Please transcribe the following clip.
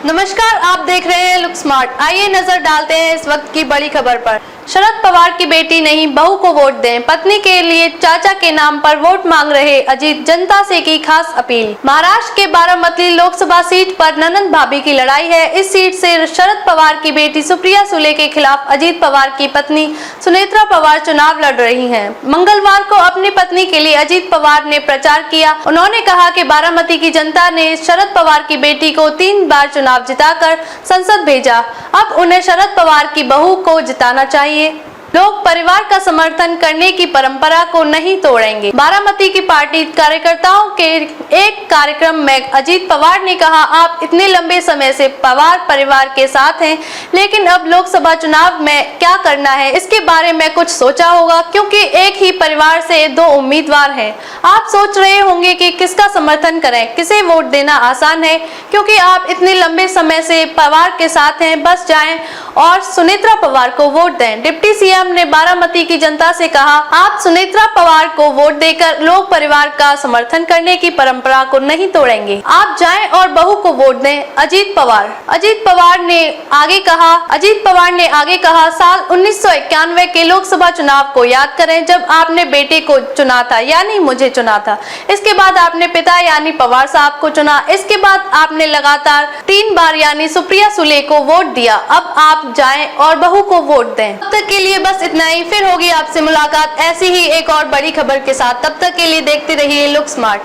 नमस्कार, आप देख रहे हैं लुक स्मार्ट। आइए नजर डालते हैं इस वक्त की बड़ी खबर पर। शरद पवार की बेटी नहीं बहू को वोट दें, पत्नी के लिए चाचा के नाम पर वोट मांग रहे अजीत, जनता से की खास अपील। महाराष्ट्र के बारामती लोकसभा सीट पर ननंद भाभी की लड़ाई है। इस सीट से शरद पवार की बेटी सुप्रिया सुले के खिलाफ अजीत पवार की पत्नी सुनेत्रा पवार चुनाव लड़ रही हैं। मंगलवार को अपनी पत्नी के लिए अजीत पवार ने प्रचार किया। उन्होंने कहा कि बारामती की जनता ने शरद पवार की बेटी को 3 बार चुनाव जिताकर संसद भेजा, अब उन्हें शरद पवार की बहू को जिताना चाहिए। लोग परिवार का समर्थन करने की परंपरा को नहीं तोड़ेंगे। बारामती की पार्टी कार्यकर्ताओं के एक कार्यक्रम में अजीत पवार ने कहा, आप इतने लंबे समय से पवार परिवार के साथ हैं, लेकिन अब लोकसभा चुनाव में क्या करना है इसके बारे में कुछ सोचा होगा, क्योंकि एक ही परिवार से 2 उम्मीदवार हैं। आप सोच रहे होंगे कि किसका समर्थन करें, किसे वोट देना आसान है, क्योंकि आप इतने लंबे समय से पवार के साथ हैं। बस जाएं और सुनेत्रा पवार को वोट दें। डिप्टी सीएम ने बारामती की जनता से कहा, आप सुनेत्रा पवार को वोट देकर लोक परिवार का समर्थन करने की परंपरा को नहीं तोड़ेंगे। आप जाएं और बहू को वोट दें। अजीत पवार ने आगे कहा, साल 1991 के लोकसभा चुनाव को याद करें, जब आपने बेटे को चुना था, यानी मुझे चुना था। इसके बाद आपने पिता यानी पवार साहब को चुना। इसके बाद आपने लगातार 3 बार यानी सुप्रिया सुले को वोट दिया। अब आप जाएं और बहू को वोट दें। तब तक के लिए बस इतना ही। फिर होगी आपसे मुलाकात ऐसी ही एक और बड़ी खबर के साथ। तब तक के लिए देखते रहिए लुक स्मार्ट।